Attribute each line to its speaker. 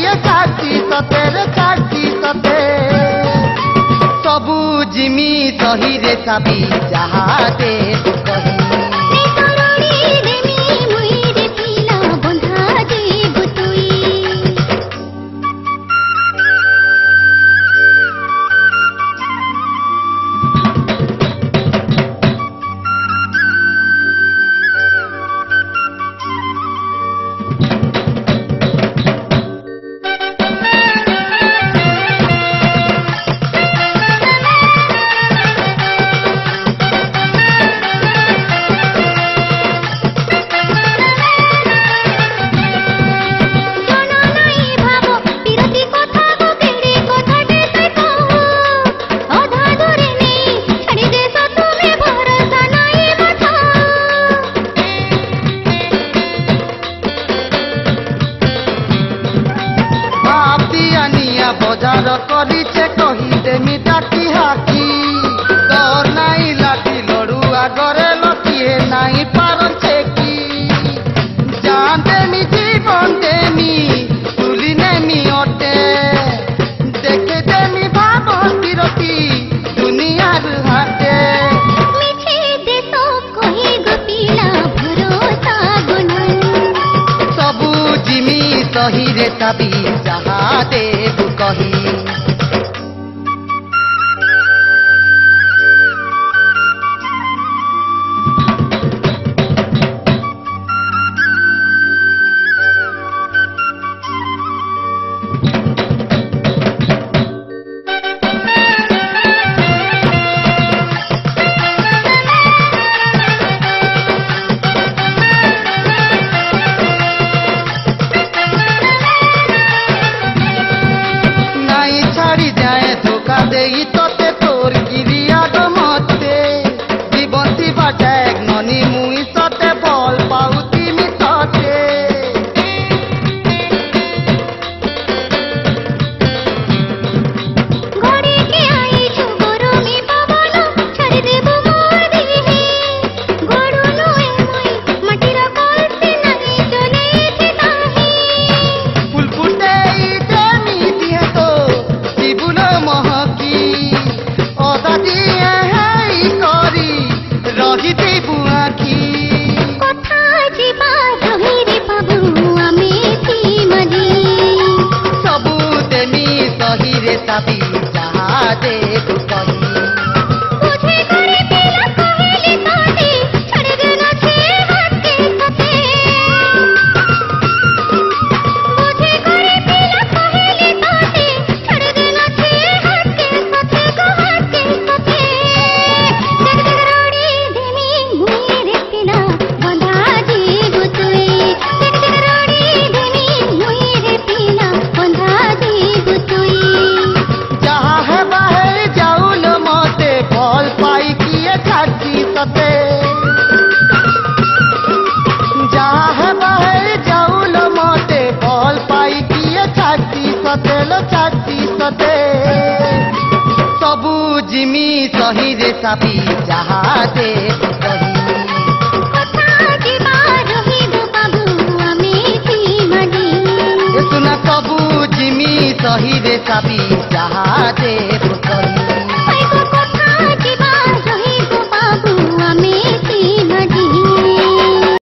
Speaker 1: किए छाती सते रे छाती सते सबू जिमी सही रे साबी जहा दे कही बजार करिचे कहीदेमी डाकी हाकी डर नाई लाठी लड़ू आगरे लकिए नाई पारछे की जान देमी जीवन देमी तुली नेमी अटे देखे देमी भावन बिरती दुनियार हाटे
Speaker 2: मिछे देश कही गोपिला भरोसा गुनन
Speaker 1: सबू जिमी सही रे साबी जहा देव कही देई तोते तोर गिरिया मते जीवंती बाटैग ननी मुई सते बल पाउती मिसते
Speaker 2: घोड़े के आई छु गोरो मी पवन छाड़ी देबो मोर देही घोड़ो नुए मुई माटीर कलसी नहीं चले थी ताही
Speaker 1: फुल फुटे देमी दिए तो जीवन महकी ओदा दिए है करी रही दे बुआखी
Speaker 2: कथा जीवा रही रे बाबू आमे थी मरी
Speaker 1: सबू देमी सही रे साबी जहा दे कही
Speaker 2: बुझे करे पिला कहेली ताटी छड़े देना छे हाथ के सते बुझे करे पिला कहेली ताटी छड़े देना छे हाथ के सते को हाथ के सते जग जग रोड़ी देनी मुई रे पिला बंधा दी गुतुई जग जग रोड़ी देनी मुई रे पिला बंधा दी गुतुई
Speaker 1: जहा है बाहे जाऊन मते फल पाई किए छाती सते जहा है बाहे जाऊन मते फल पाई किए छाती सते लो छाती सते सबू जिमी सही रे साबी जहा दे कही
Speaker 2: कथा जीवा रही दो बाबू आमे थी मरी
Speaker 1: सुना सबू जिमी सही रे साबी जहा